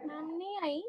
Ma'am नहीं आई।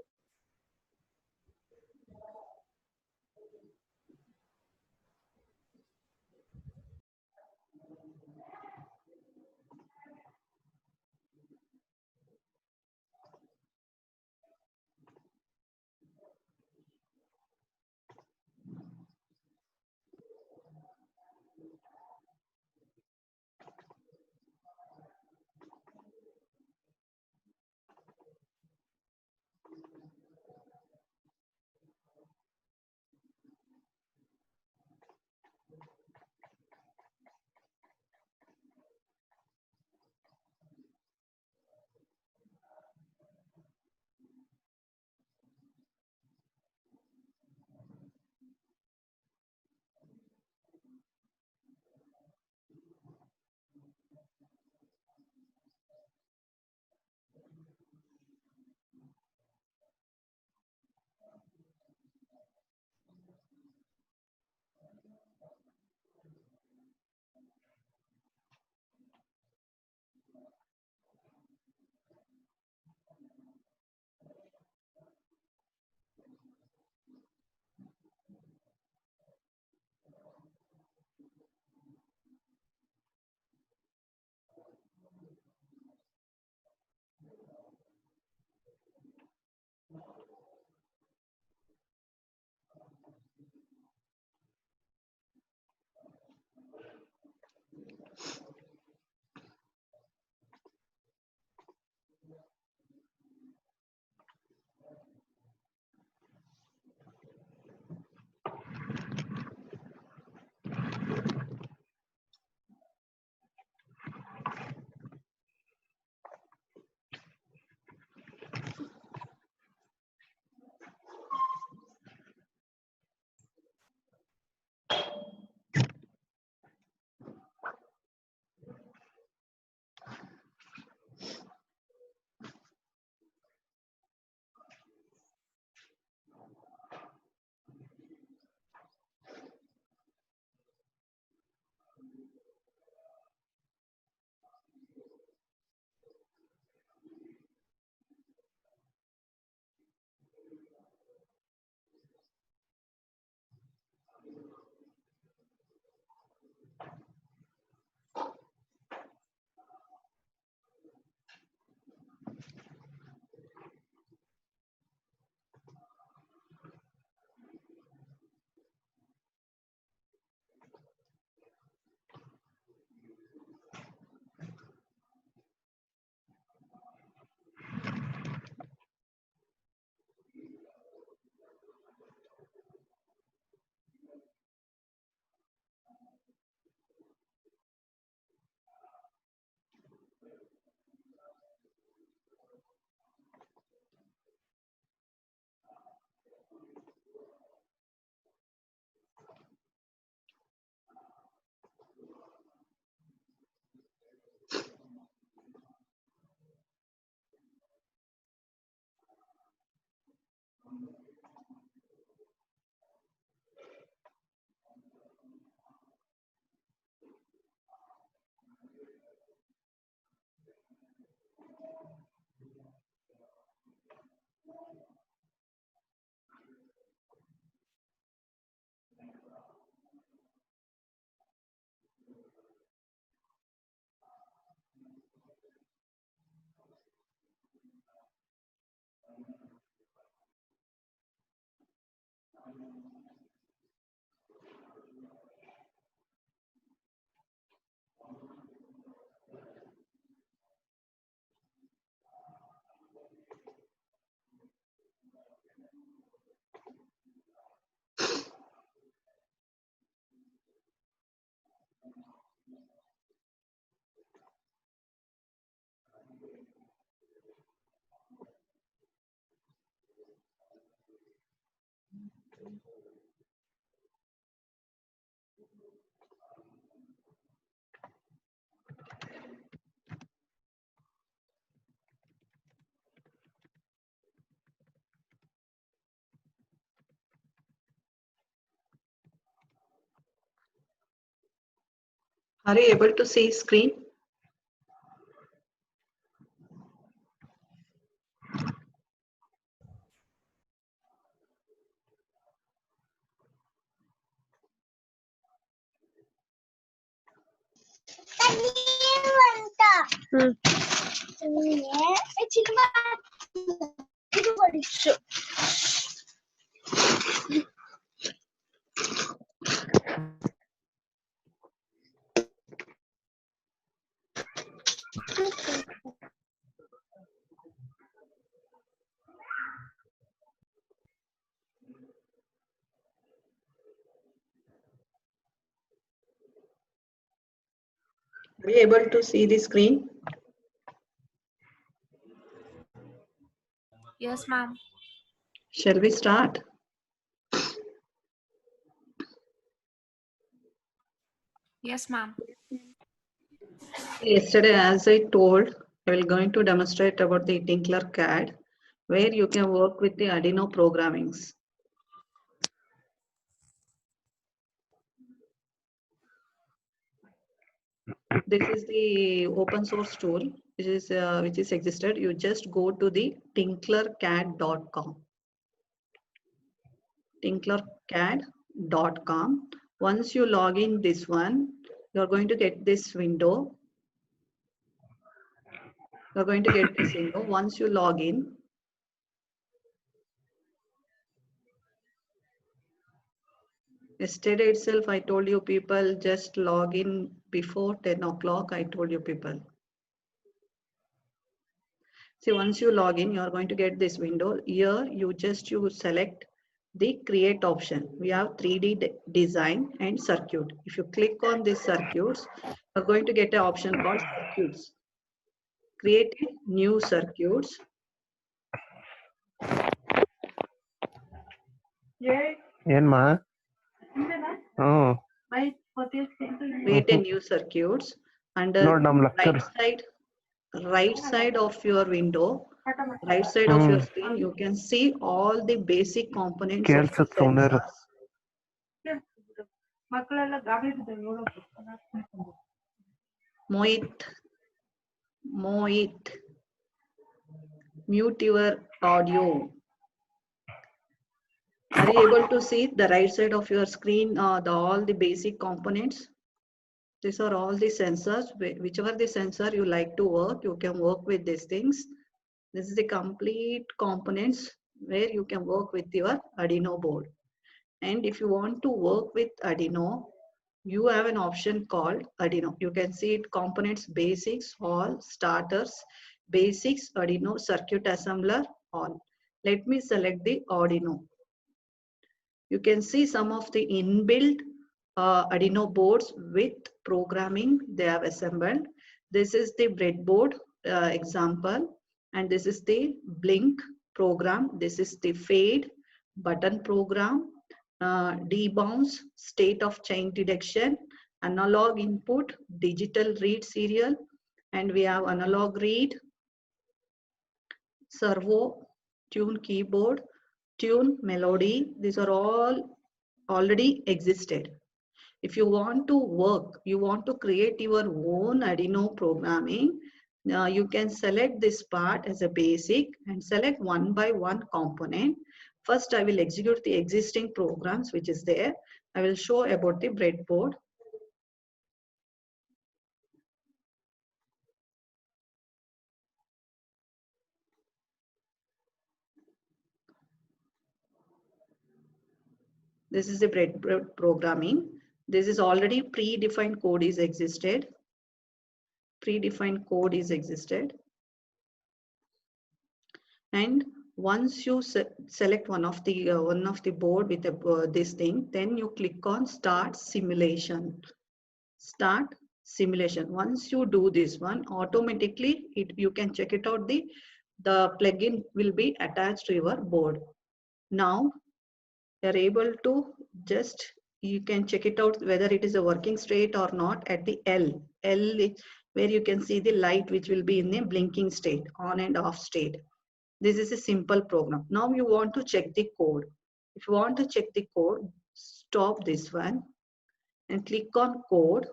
Are you able to see screen? Are you able to see the screen? Yes, ma'am. Shall we start? Yes, ma'am. Yesterday, as I told, I will going to demonstrate about the Tinkler CAD, where you can work with the Arduino programmings. This is the open source tool which is existed. You just go to the tinklercad.com. tinklercad.com. Once you log in this one, you're going to get this window. You're going to get this window. Once you log in, yesterday itself, I told you people just log in before 10 o'clock. I told you people. See, once you log in, you are going to get this window. Here, you select the create option. We have 3D design and circuit. If you click on these circuits, you're going to get an option called circuits. Create new circuits. Yenma. Create a new circuits. Under right side of your window, right side of your screen, you can see all the basic components of the sensors. Mohit, mute your audio. Are you able to see the right side of your screen, all the basic components? These are all the sensors. Whichever the sensor you like to work, you can work with these things. This is the complete components where you can work with your Arduino board. And if you want to work with Arduino, you have an option called Arduino. You can see it components, basics, all, starters, basics, Arduino, circuit assembler, all. Let me select the Arduino. You can see some of the inbuilt Arduino boards with programming they have assembled. This is the breadboard example, and this is the blink program. This is the fade button program, debounce, state of chain detection, analog input, digital read serial, and we have analog read, servo, tune keyboard, tune melody. These are all already existed. If you want to work, you want to create your own Arduino programming, you can select this part as a basic and select one by one component. First, I will execute the existing programs which is there. I will show about the breadboard. This is the breadboard programming. This is already predefined code is existed. Predefined code is existed. And once you select one of the board with this thing, then you click on start simulation. Start simulation. Once you do this one, automatically you can check it out. The plugin will be attached to your board. Now you're able to you can check it out whether it is a working state or not at the L where you can see the light which will be in the blinking state, on and off state. This is a simple program. Now you want to check the code. If you want to check the code, stop this one and click on code.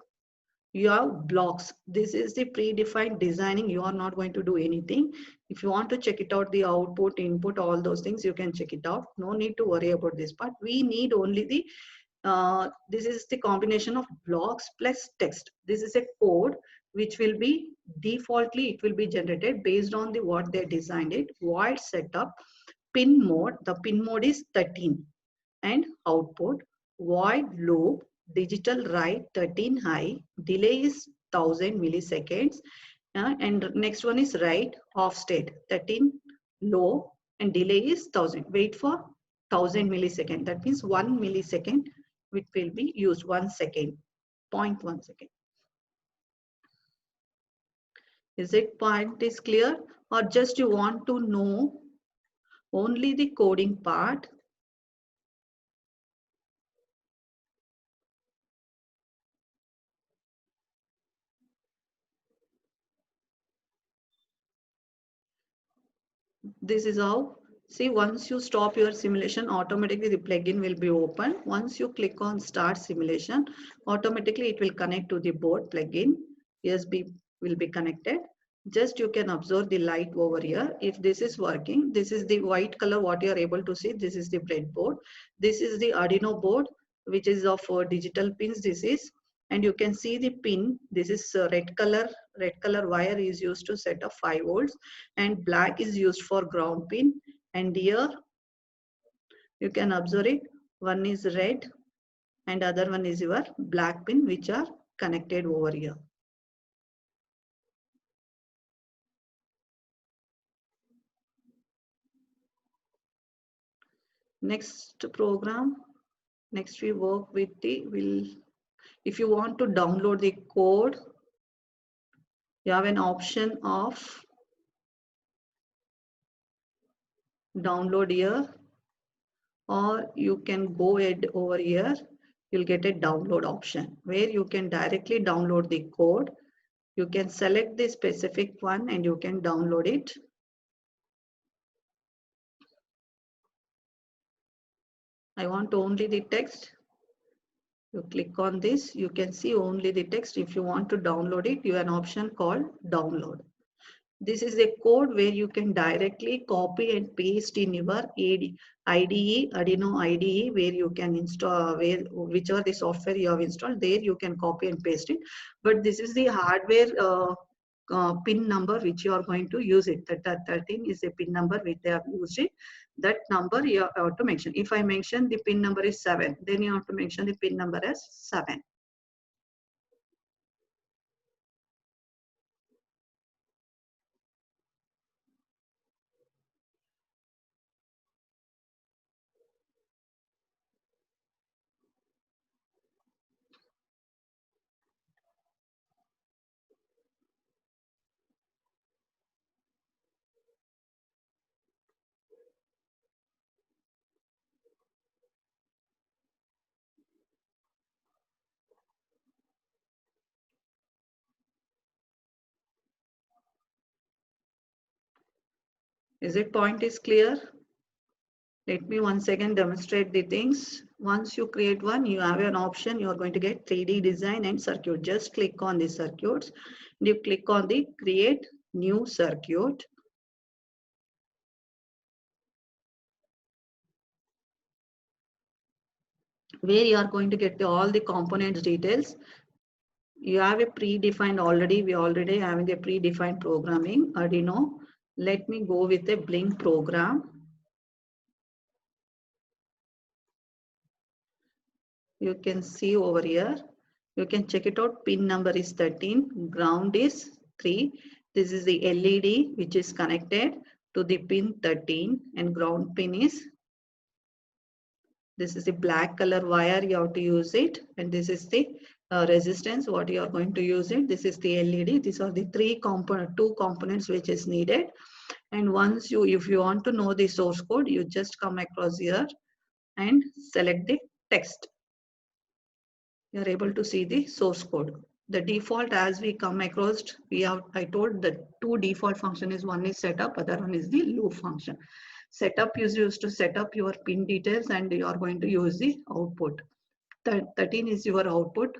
You have blocks. This is the predefined designing. You are not going to do anything. If you want to check it out, the output, input, all those things, you can check it out. No need to worry about this part. We need only the, this is the combination of blocks plus text. This is a code which will be defaultly, it will be generated based on the what they designed it. Void setup, pin mode, the pin mode is 13 and output, void loop, digital write 13 high, delay is 1000 milliseconds, and next one is write off state 13 low and delay is 1000. Wait for 1000 millisecond. That means 1 millisecond which will be used, 1 second, 0.1 second. Is it point is clear, or just you want to know only the coding part? This is how, see, once you stop your simulation, automatically the plugin will be open. Once you click on start simulation, automatically it will connect to the board plugin. USB will be connected. Just you can observe the light over here. If this is working, this is the white color what you are able to see. This is the breadboard. This is the Arduino board, which is of digital pins. This is, and you can see the pin. This is red color wire is used to set up 5 volts, and black is used for ground pin. And here you can observe it, one is red and other one is your black pin, which are connected over here. Next program, next we work with the, if you want to download the code, you have an option of download here, or you can go ahead over here. You'll get a download option where you can directly download the code. You can select the specific one and you can download it. I want only the text. You click on this, you can see only the text. If you want to download it, you have an option called download. This is a code where you can directly copy and paste in your IDE, Arduino IDE, where you can install, whichever the software you have installed, there you can copy and paste it. But this is the hardware pin number which you are going to use it. That 13 is a pin number which they have used it. That number you have to mention. If I mention the pin number is 7, then you have to mention the pin number as 7. Is it point is clear? Let me once again demonstrate the things. Once you create one, you have an option. You are going to get 3D design and circuit. Just click on the circuits. You click on the create new circuit. Where you are going to get all the components details. You have a predefined already. We already having a predefined programming Arduino. Let me go with a Blink program. You can see over here. You can check it out. Pin number is 13. Ground is 3. This is the LED which is connected to the pin 13, and ground pin is, this is the black color wire you have to use it, and this is the resistance what you are going to use it. This is the LED. These are the two components which is needed. And once you, if you want to know the source code, you just come across here and select the text. You are able to see the source code. The default, as we come across, we have, I told the 2 default function is, one is setup, other one is the loop function. Setup is used to set up your pin details, and you are going to use the output. 13 is your output.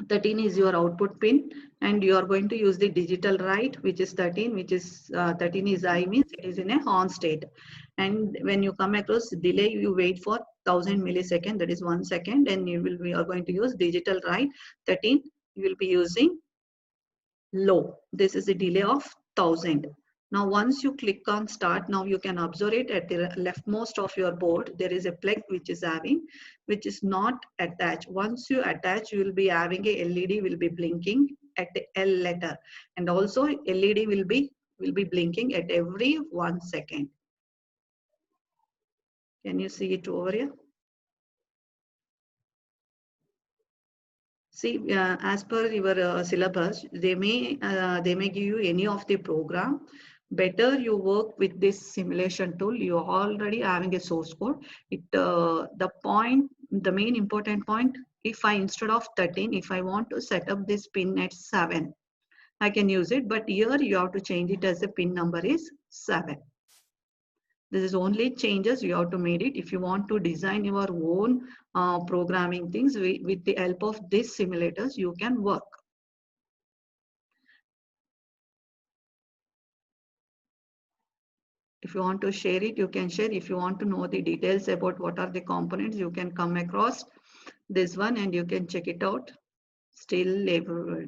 13 is your output pin, and you are going to use the digital write, which is 13, which is 13 is I, means it is in a on state. And when you come across delay, you wait for 1000 millisecond, that is 1 second, and we are going to use digital write 13. You will be using low. This is a delay of 1000. Now once you click on start, now you can observe it at the leftmost of your board. There is a plug which is not attached. Once you attach, you will be having a LED will be blinking at the L letter, and also LED will be blinking at every 1 second. Can you see it over here? See, as per your syllabus, they may give you any of the program. Better you work with this simulation tool. You are already having a source code. The main important point, if I instead of 13, if I want to set up this pin at 7, I can use it. But here you have to change it as the pin number is 7. This is only changes you have to make it. If you want to design your own programming things with the help of these simulators, you can work. If you want to share it, you can share. If you want to know the details about what are the components, you can come across this one and you can check it out. Still labor.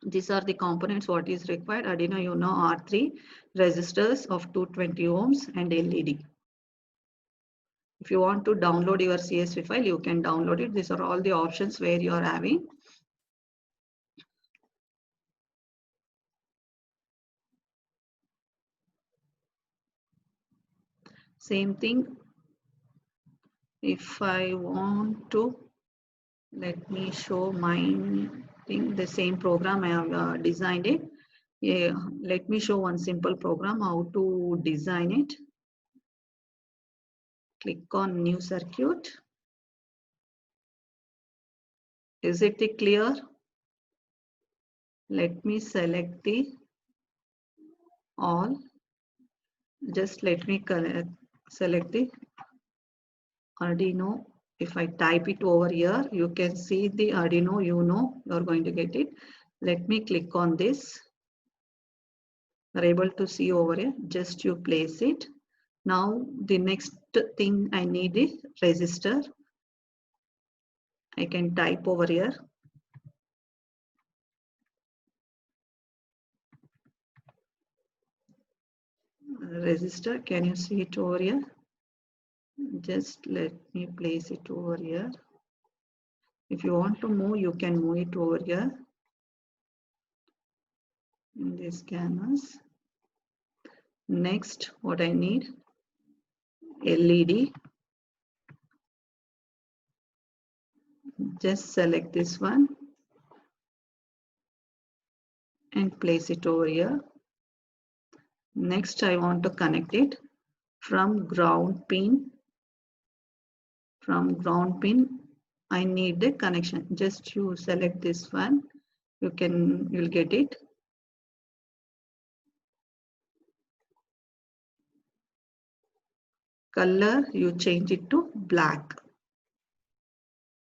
These are the components what is required. Arduino Uno R3, resistors of 220 ohms and LED. If you want to download your CSV file, you can download it. These are all the options where you are having. Same thing. If I want to, let me show my thing, the same program I have designed it. Yeah, let me show one simple program how to design it. Click on new circuit. Is it clear? Let me select the all. Just let me select the Arduino. If I type it over here, you can see the Arduino Uno. You are going to get it. Let me click on this. You are able to see over here. Just you place it. Now the next thing I need is resistor. I can type over here. Resistor, can you see it over here? Just let me place it over here. If you want to move, you can move it over here in this canvas. Next, what I need, LED. Just select this one and place it over here. Next, I want to connect it from ground pin. From ground pin, I need the connection. Just you select this one. You'll get it. Color, you change it to black.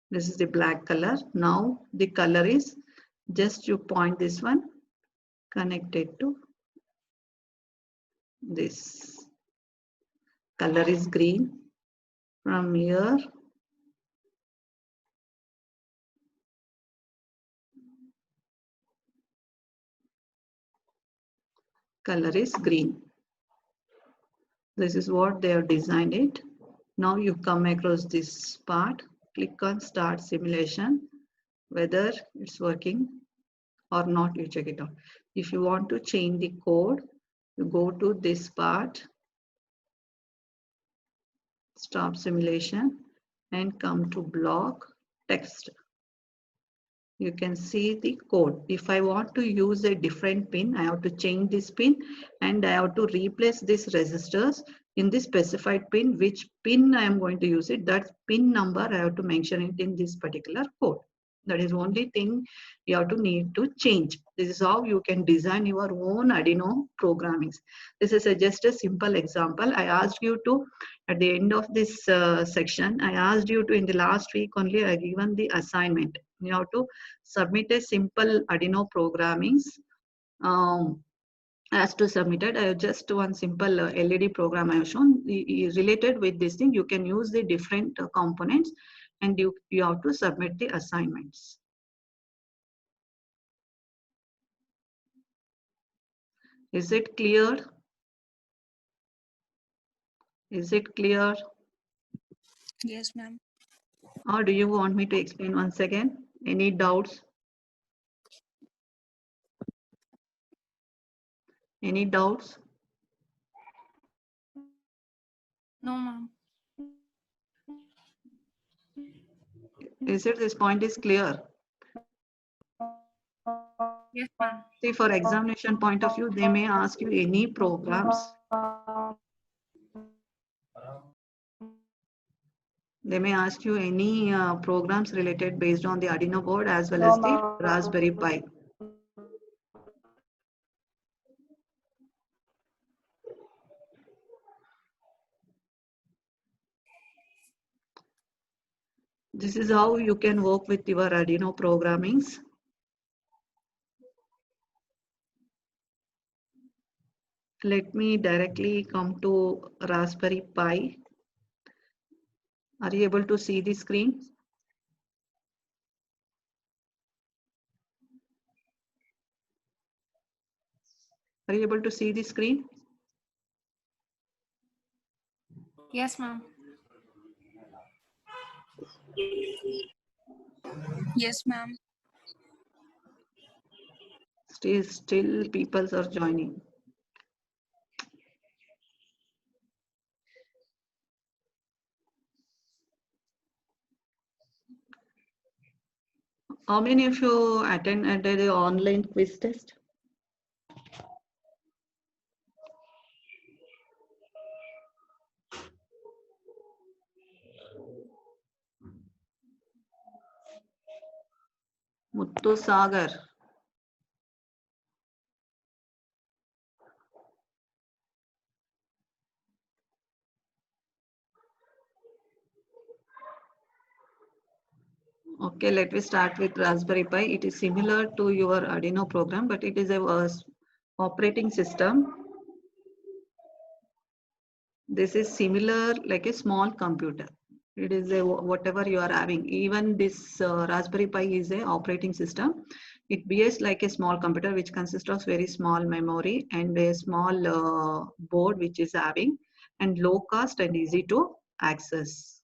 This is the black color. Now the color is, just you point this one, connect it to this. Color is green. From here, color is green. This is what they have designed it. Now you come across this part, click on start simulation, whether it's working or not, you check it out. If you want to change the code, you go to this part, stop simulation, and come to block text. You can see the code. If I want to use a different pin, I have to change this pin and I have to replace these resistors in the specified pin. Which pin I am going to use it, that pin number I have to mention it in this particular code. That is only thing you have to need to change. This is how you can design your own Arduino programmings. This is just a simple example. I asked you to, at the end of this section, I asked you to, in the last week only, I given the assignment. You have to submit a simple Arduino programmings as to submitted. I have just one simple LED program I have shown. Related with this thing, you can use the different components, and you have to submit the assignments. Is it clear? Is it clear? Yes, ma'am. Or do you want me to explain once again? Any doubts? Any doubts? No, ma'am. Is it this point is clear? Yes, ma'am. See, for examination point of view, they may ask you any programs. They may ask you any programs related based on the Arduino board as well as the Raspberry Pi. This is how you can work with your Arduino programmings. Let me directly come to Raspberry Pi. Are you able to see the screen? Are you able to see the screen? Yes, ma'am. Yes, ma'am. Still people are joining. How many of you attended the online quiz test? Muttu Sagar. Okay, let me start with Raspberry Pi. It is similar to your Arduino program, but it is a operating system. This is similar like a small computer. It is a whatever you are having. Even this Raspberry Pi is a operating system. It behaves like a small computer which consists of very small memory and a small board which is having, and low cost and easy to access.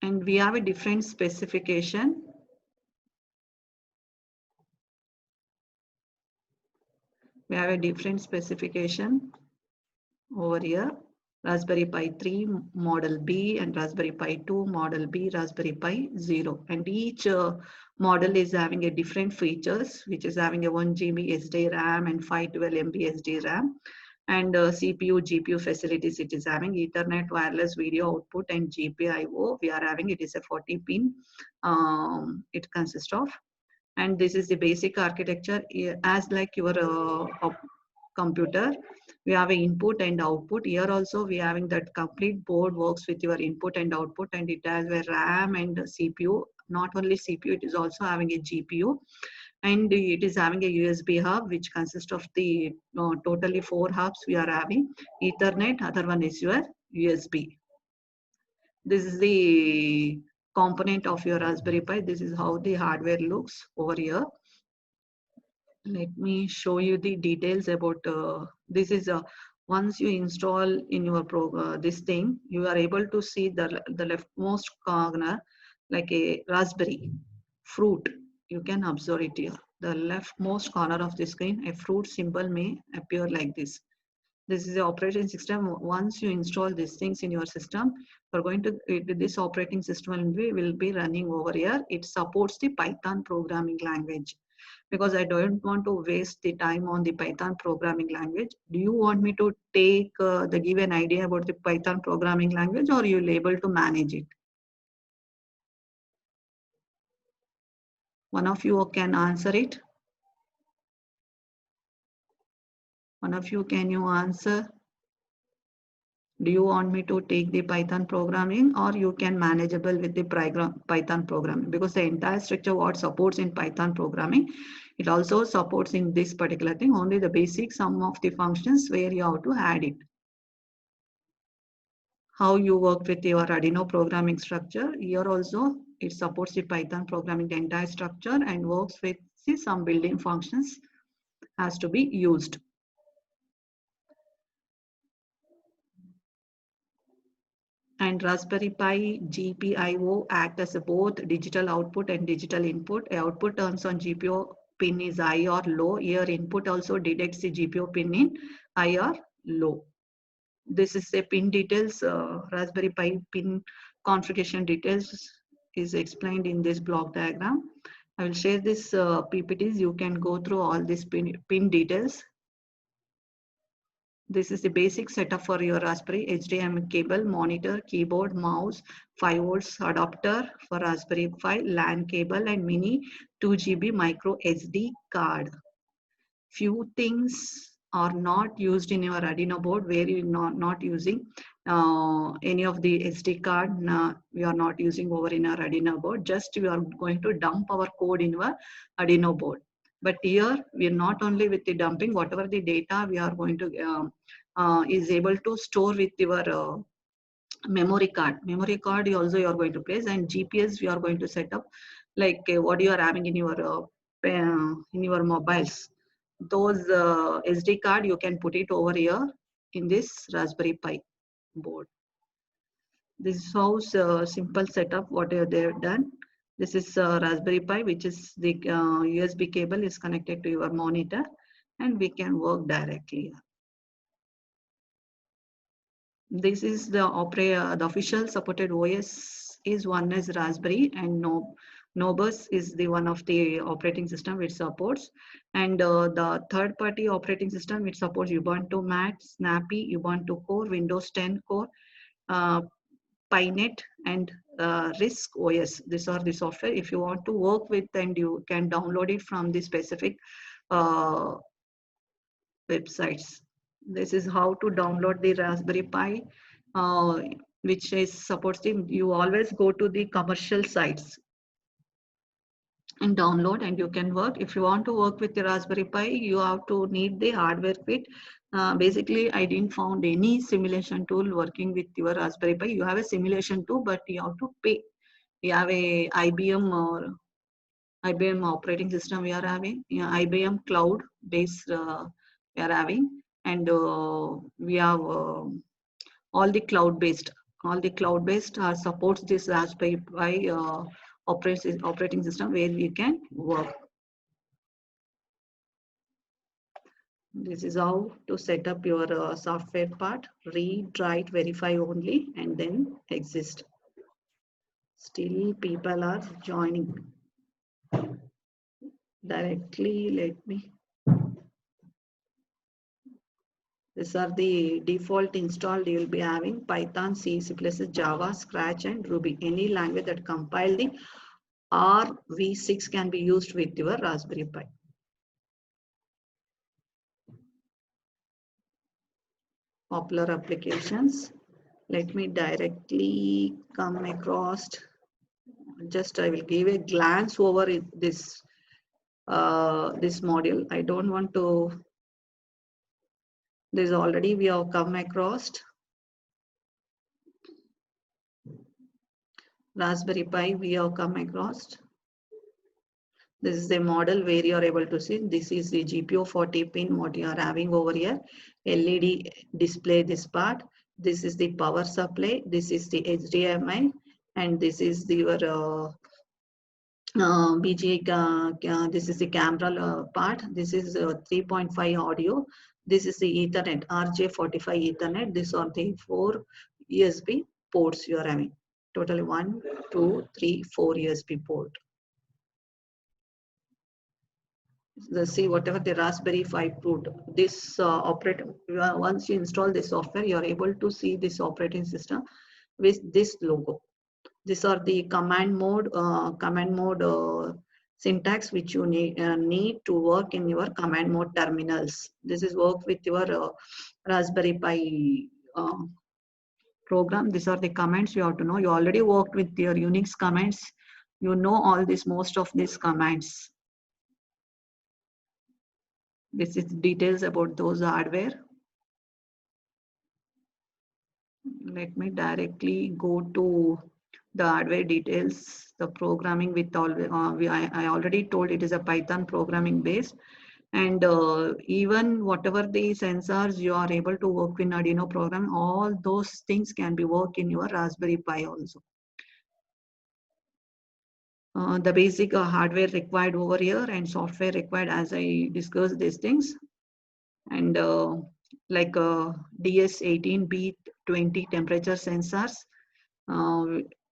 And we have a different specification. We have a different specification over here. Raspberry Pi 3 model B and Raspberry Pi 2 model B, Raspberry Pi 0. And each model is having a different features, which is having a 1 GB SD RAM and 512 MB SD RAM. And CPU, GPU facilities it is having, Ethernet, wireless video output, and GPIO. We are having it is a 40 pin. It consists of. And this is the basic architecture as like your computer. We have an input and output. Here also we having that complete board works with your input and output, and it has a RAM and a CPU. Not only CPU, it is also having a GPU, and it is having a USB hub which consists of the totally 4 hubs we are having. Ethernet, other one is your USB. This is the component of your Raspberry Pi. This is how the hardware looks over here. Let me show you the details about this is once you install in your this thing, you are able to see the leftmost corner like a raspberry fruit. You can observe it here. The leftmost corner of the screen, a fruit symbol may appear like this. This is the operating system. Once you install these things in your system, we're going to this operating system will be running over here. It supports the Python programming language. Because I don't want to waste the time on the Python programming language. Do you want me to take give an idea about the Python programming language, or you'll able to manage it? One of you can answer it. One of you, can you answer? Do you want me to take the Python programming, or you can manageable with the Python programming? Because the entire structure what supports in Python programming, it also supports in this particular thing, only the basic some of the functions where you have to add it. How you work with your Arduino programming structure, here also it supports the Python programming, the entire structure, and works with some built-in functions has to be used. And Raspberry Pi GPIO act as a both digital output and digital input. Output turns on GPIO pin is high or low. Here input also detects the GPIO pin in high or low. This is a pin details, Raspberry Pi pin configuration details is explained in this block diagram. I will share this PPTs. You can go through all these pin details. This is the basic setup for your Raspberry: HDMI cable, monitor, keyboard, mouse, 5 volts adapter for Raspberry Pi, LAN cable, and mini 2 GB micro SD card. Few things are not used in your Arduino board where you not using any of the SD card. We are not using over in our Arduino board. Just we are going to dump our code in our Arduino board. But here we are not only with the dumping, whatever the data we are going to is able to store with your memory card. Memory card you also you are going to place, and GPS we are going to set up like what you are having in your mobiles. Those SD card you can put it over here in this Raspberry Pi board. This is how simple setup what they have done. This is Raspberry Pi, which is the USB cable is connected to your monitor, and we can work directly. This is the official supported OS is one is Raspberry, and Nobus is the one of the operating system which supports, and the third party operating system which supports Ubuntu Mat, Snappy, Ubuntu Core, Windows 10 Core, Pinet, and RISC OS. These are the software. If you want to work with, and you can download it from the specific websites. This is how to download the Raspberry Pi, which is supports the, you always go to the commercial sites and download, and you can work. If you want to work with the Raspberry Pi, you have to need the hardware kit. Basically, I didn't found any simulation tool working with your Raspberry Pi. You have a simulation tool, but you have to pay. You have a IBM or IBM operating system we are having, IBM cloud based we are having, and we have all the cloud based supports this Raspberry Pi operating system where we can work. This is how to set up your software part: read, write, verify only, and then exist. Still people are joining directly. Let me. These are the default installed. You will be having Python, C, C++, Java, Scratch, and Ruby. Any language that compile the RV6 can be used with your Raspberry Pi. Popular applications. Let me directly come across. Just I will give a glance over this this module. I don't want to. This already we have come across. Raspberry Pi we have come across. This is the model where you are able to see. This is the GPIO 40 pin what you are having over here. LED display this part. This is the power supply. This is the HDMI, and this is the your BGA. This is the camera part. This is 3.5 audio. This is the Ethernet, RJ45 Ethernet. These are the 4 USB ports you are having. Totally 1, 2, 3, 4 USB port. See whatever the Raspberry Pi put, this once you install this software, you are able to see this operating system with this logo. These are the command mode syntax which you need to work in your command mode terminals. This is work with your Raspberry Pi program. These are the commands you have to know. You already worked with your Unix commands. You know all this, most of these commands. This is details about those hardware. Let me directly go to the hardware details, the programming with all, I already told it is a Python programming base. And even whatever the sensors you are able to work in Arduino program, all those things can be worked in your Raspberry Pi also. The basic hardware required over here and software required as I discussed these things. And like DS18B20 temperature sensors,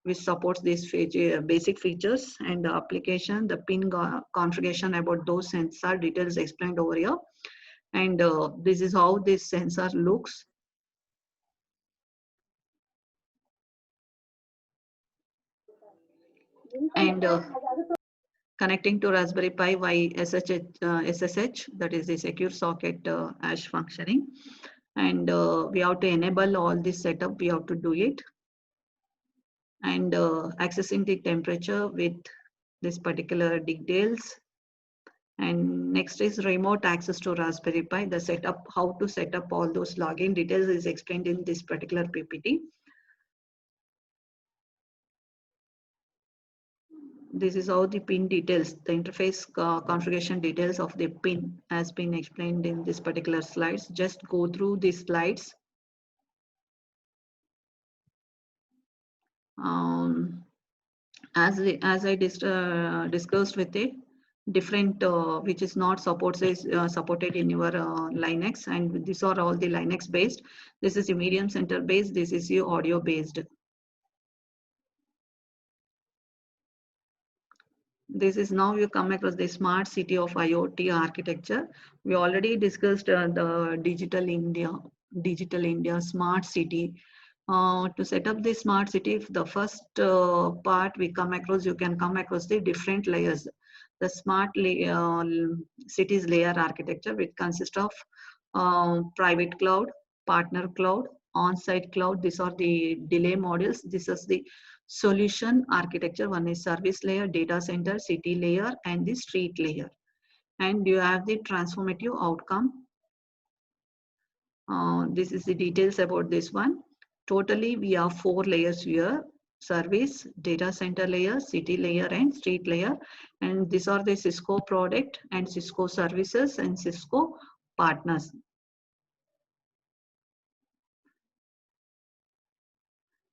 which supports these basic features, and the application, the pin configuration about those sensor details explained over here. And this is how this sensor looks. And connecting to Raspberry Pi by SSH, that is the secure socket hash functioning. And we have to enable all this setup, we have to do it. And accessing the temperature with this particular details. And next is remote access to Raspberry Pi. The setup, how to set up all those login details is explained in this particular PPT. This is how the pin details, the interface configuration details of the pin has been explained in this particular slides. Just go through these slides. As I discussed with the different which is not supported in your Linux, and these are all the Linux based. This is a medium center based. This is your audio based. This is now you come across the smart city of IoT architecture. We already discussed the digital India smart city. To set up the smart city, the first part we come across, you can come across the different layers. The smart cities layer architecture, which consists of private cloud, partner cloud, on-site cloud. These are the delay modules. This is the solution architecture. One is service layer, data center, city layer, and the street layer. And you have the transformative outcome. This is the details about this one. Totally, we have 4 layers here: service, data center layer, city layer, and street layer. And these are the Cisco product and Cisco services and Cisco partners.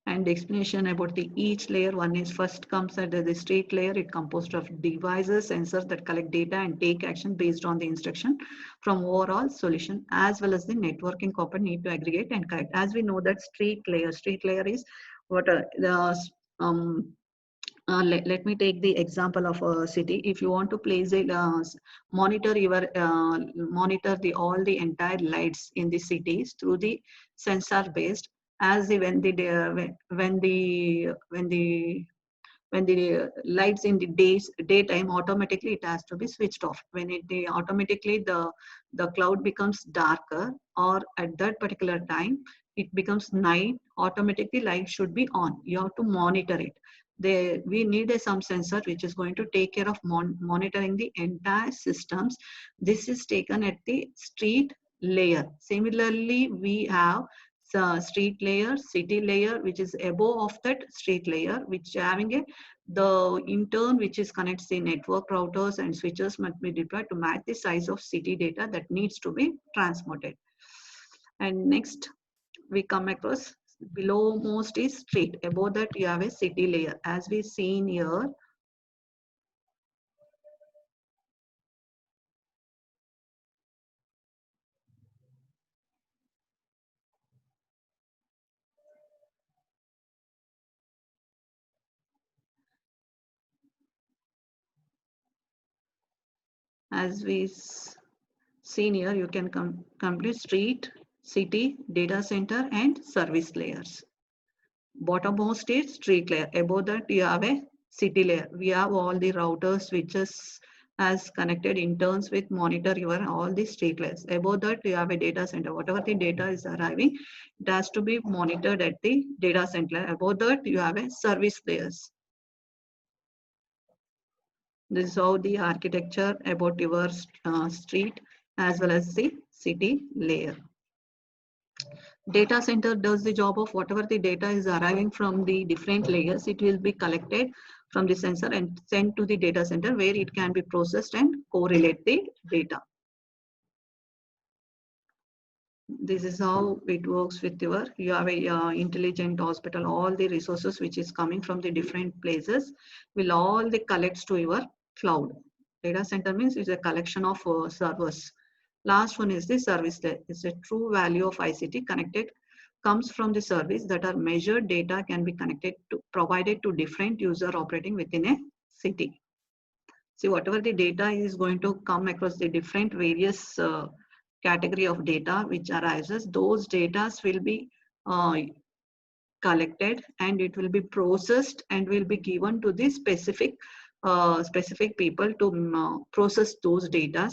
And explanation about the each layer. One is first comes under the street layer. It composed of devices, sensors that collect data and take action based on the instruction from overall solution, as well as the networking component need to aggregate and connect. As we know that street layer is what let me take the example of a city. If you want to place a monitor all the entire lights in the cities through the sensor based, as the when the lights in the daytime, automatically it has to be switched off. When automatically the cloud becomes darker, or at that particular time it becomes night, automatically light should be on. You have to monitor it. We need some sensor which is going to take care of monitoring the entire systems. This is taken at the street layer. Similarly, we have street layer, city layer, which is above of that street layer, which having the intern which is connects the network routers and switches must be deployed to match the size of city data that needs to be transmitted. And next we come across below most is street. Above that you have a city layer. As we seen here, seen here, you can complete street, city, data center, and service layers. Bottommost is street layer. Above that you have a city layer. We have all the routers, switches, as connected interns with monitor your all the street layers. Above that, you have a data center. Whatever the data is arriving, it has to be monitored at the data center. Above that, you have a service layers. This is how the architecture about your street as well as the city layer. Data center does the job of whatever the data is arriving from the different layers. It will be collected from the sensor and sent to the data center where it can be processed and correlate the data. This is how it works with you have a intelligent hospital. All the resources which is coming from the different places will all the collects to your cloud. Data center means it's a collection of servers. Last one is the service layer. It's a true value of ICT connected comes from the service that are measured data can be connected to provided to different user operating within a city. See, whatever the data is going to come across the different various category of data which arises, those data will be collected and it will be processed and will be given to the specific people to process those data.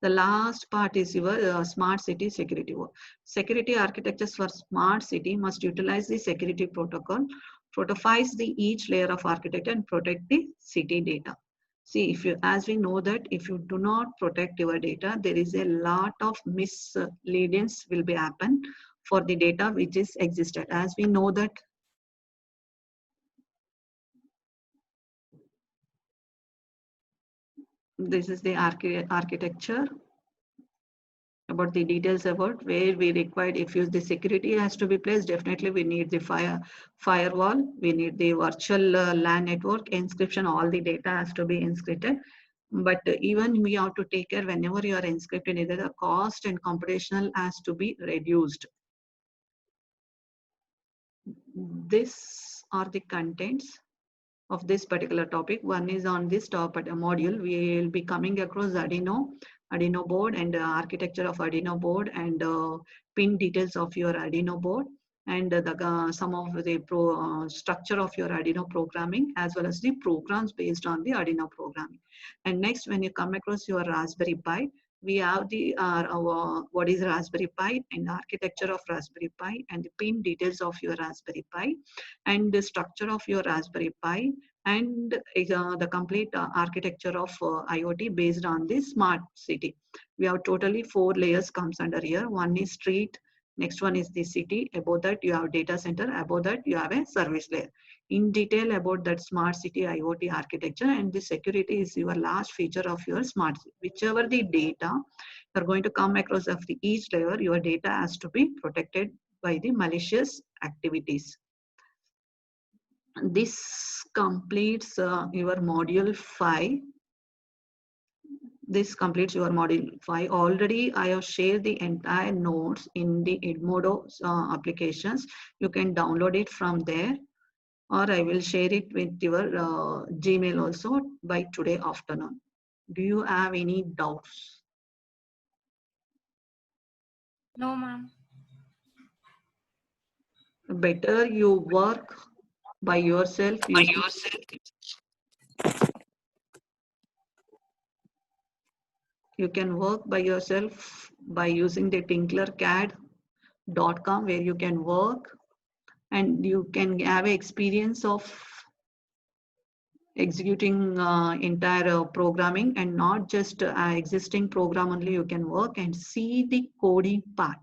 The last part is your smart city security work. Security architectures for smart city must utilize the security protocol, protofies the each layer of architecture and protect the city data. See, if you, as we know that if you do not protect your data, there is a lot of misleadings will be happen for the data which is existed. As we know that this is the architecture about the details about where we required. If the security has to be placed, definitely we need the firewall, we need the virtual LAN network, encryption, all the data has to be encrypted. But even we have to take care whenever you are encrypted, either the cost and computational has to be reduced. These are the contents of this particular topic. One is on this topic module. We will be coming across Arduino board and architecture of Arduino board and pin details of your Arduino board and some of the structure of your Arduino programming as well as the programs based on the Arduino programming. And next, when you come across your Raspberry Pi, we have the what is Raspberry Pi and architecture of Raspberry Pi and the pin details of your Raspberry Pi and the structure of your Raspberry Pi and the complete architecture of IoT based on the smart city. We have totally 4 layers comes under here. One is street, next one is the city, above that you have data center, above that you have a service layer. In detail about that smart city IoT architecture and the security is your last feature of your smart city. Whichever the data are going to come across of the each layer, your data has to be protected by the malicious activities. This completes your module 5. This completes your module 5. Already I have shared the entire notes in the Edmodo applications. You can download it from there or I will share it with your Gmail also by today afternoon. Do you have any doubts? No, ma'am. Better you work by yourself. You can work by yourself by using the tinkercad.com where you can work and you can have experience of executing entire programming and not just existing program only. You can work and see the coding part,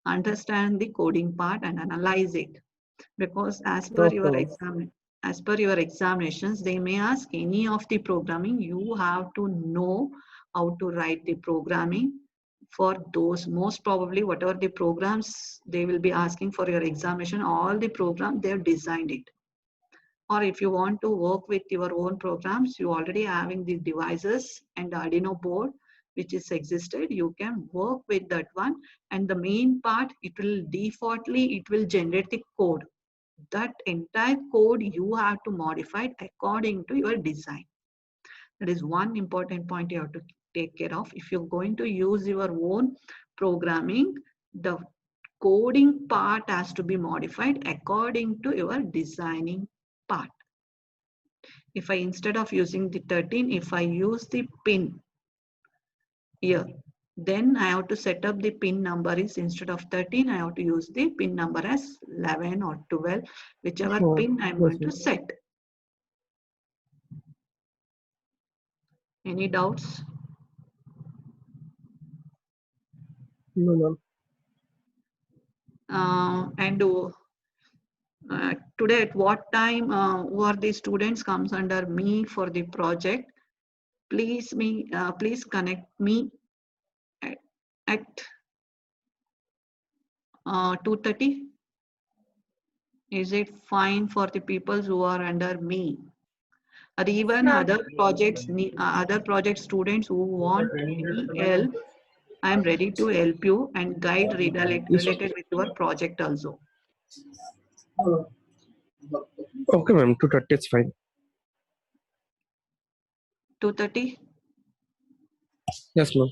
understand the coding part and analyze it, because as per your examinations they may ask any of the programming. You have to know how to write the programming for those. Most probably whatever the programs they will be asking for your examination, all the program they have designed it. Or if you want to work with your own programs, you already having the devices and the Arduino board which is existed, you can work with that one. And the main part, it will defaultly, it will generate the code. That entire code you have to modify it according to your design. That is one important point you have to take care of. If you're going to use your own programming, the coding part has to be modified according to your designing part. If I, instead of using the 13, if I use the pin here, then I have to set up the pin number is, instead of 13, I have to use the pin number as 11 or 12, whichever Sure. pin I'm Yes, going to ma'am. set. Any doubts? No, ma'am. And today at what time who are the students comes under me for the project? Please connect me at 2:30. Is it fine for the people who are under me? Or even Ma'am. other project students who want any help, I am ready to help you and guide related with your project also. Okay, ma'am. 2:30 is fine. 2:30? Yes, ma'am.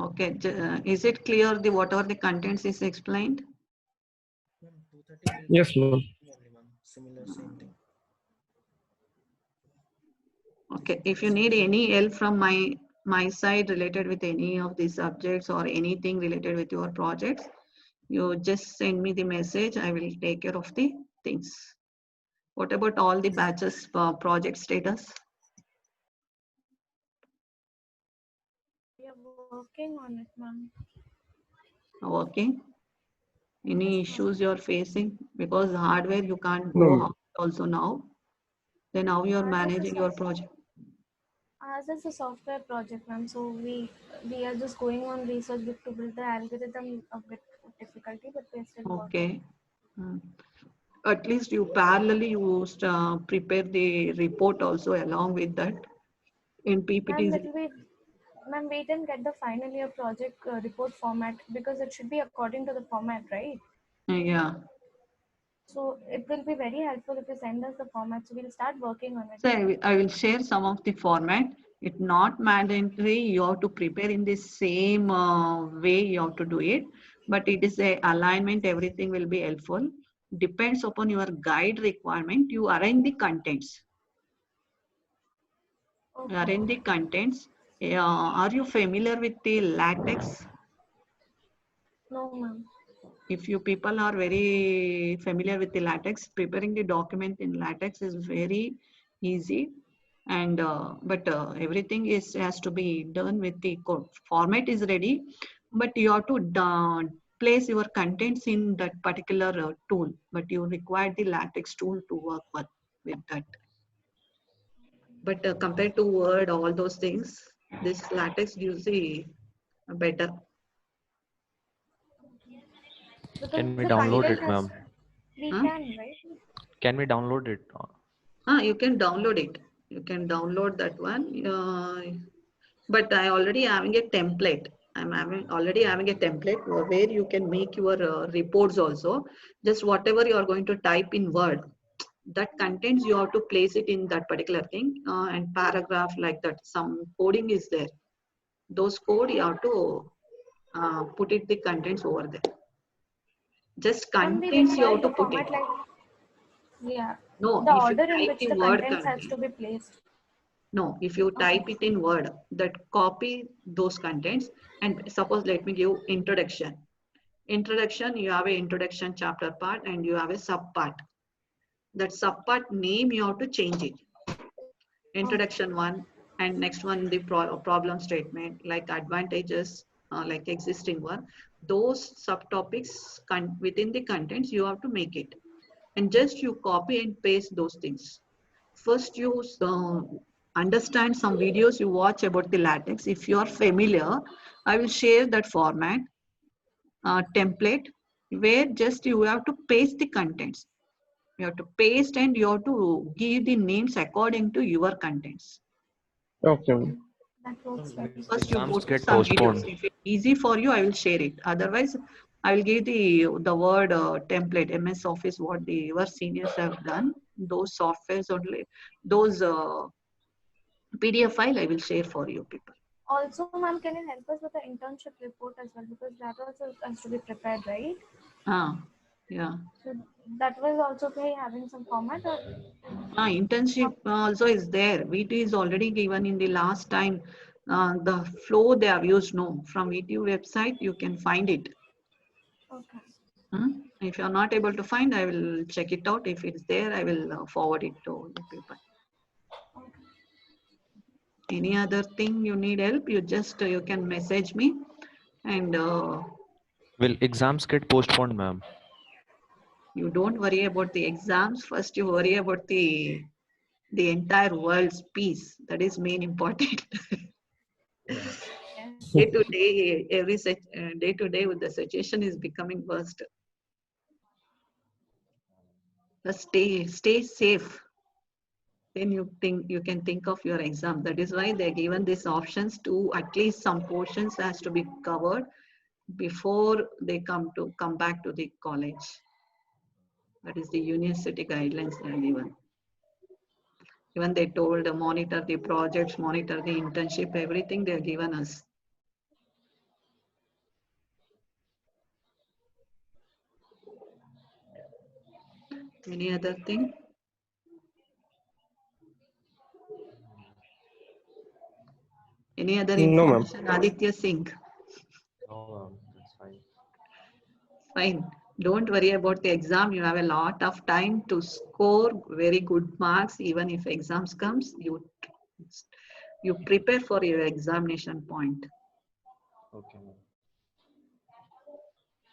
Okay. Is it clear the whatever the contents is explained? Ma'am, 2:30 Yes, ma'am. only, ma'am. Similar, same thing. Okay. If you need any help from my side related with any of these subjects or anything related with your projects, you just send me the message. I will take care of the things. What about all the batches project status? We are working on it, ma'am. Working? Any issues you're facing? Because hardware you can't No, go ma'am. out also now. Then how you're Ours is a managing your soft- project? Ours is a software project, ma'am. So we are just going on research to build the algorithm a bit difficulty, but we're still working. Okay. Hmm. At least you parallelly you prepare the report also along with that in Ma'am, PPTs. ma'am, we didn't get the final year project report format because it should be according to the format, right? Yeah. So it will be very helpful if you send us the format. So we'll start working on it. So I will share some of the format. It's not mandatory. You have to prepare in the same way you have to do it, but it is a alignment. Everything will be helpful. Depends upon your guide requirement. You arrange the contents. Okay. Arrange the contents. Are you familiar with the latex? No, ma'am. If you people are very familiar with the latex, preparing the document in latex is very easy. And but everything has to be done with the code. Format is ready, but you have to place your contents in that particular tool. But you require the latex tool to work with that. But compared to Word, all those things, this latex gives the better. Because Can we the download content it, has, ma'am? we Huh? can, right? Can we download it? You can download it. You can download that one. But I already having a template. Already having a template where you can make your reports also. Just whatever you are going to type in Word, that contents you have to place it in that particular thing and paragraph like that. Some coding is there. Those code you have to put it the contents over there. Just Ma'am, we contents you require have to the put it. format like, yeah, No, the if you order in type which the the word contents has content. to be placed. No, if you Okay. type it in Word, that copy those contents and suppose let me give introduction. Introduction, you have a introduction chapter part and you have a sub part. That sub part name you have to change it. Introduction one and next one the problem statement like advantages like existing one. Those subtopics within the contents you have to make it. And just you copy and paste those things. First you understand some videos you watch about the latex. If you are familiar, I will share that format template where just you have to paste the contents. You have to paste and you have to give the names according to your contents. Okay, ma'am. That works very well. First you go Exams to get some videos. postponed. If it's easy for you, I will share it. Otherwise, I will give the word template, MS Office, what your seniors have done. Those softwares only, those PDF file I will share for you people. Also, ma'am, can you help us with the internship report as well? Because that also has to be prepared, right? Yeah. So that was also okay having some format or Internship also is there. VT is already given in the last time. The flow they have used, no. From VTU website, you can find it. okay. If you're not able to find, I will check it out. If it's there, I will forward it to the people. Any other thing you need help, you can message me, and Will exams get postponed, ma'am? you don't worry about the exams. First, you worry about the entire world's peace. That is main important. Yes. Day to day, day to day, with the situation is becoming worse. Just stay safe. Then you can think of your exam. That is why they're given these options to at least some portions has to be covered before they come back to the college. That is the university guidelines they are given. Even they told monitor the projects, monitor the internship, everything they are given us. Any other thing? Any other No, ma'am. information? Aditya Singh. No, ma'am. That's fine. Fine. Don't worry about the exam. You have a lot of time to score very good marks. Even if exams comes, you prepare for your examination point. Okay, ma'am.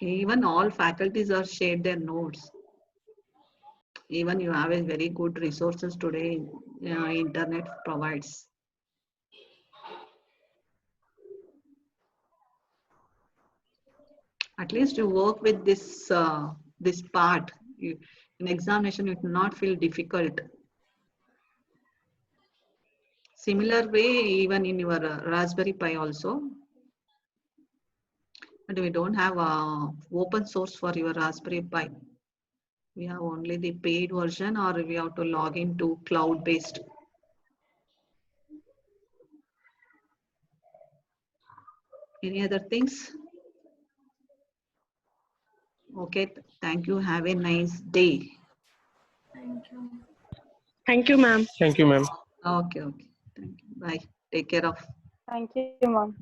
Even all faculties are shared their notes. Even you have a very good resources today. Internet provides. At least you work with this part. In examination, it will not feel difficult. Similar way, even in your Raspberry Pi also. But we don't have open source for your Raspberry Pi. We have only the paid version, or we have to log into cloud-based. Any other things? Okay, thank you. Have a nice day. Thank you. Thank you, ma'am. Thank you, ma'am. Okay. Thank you. Bye. Take care of. Thank you, ma'am.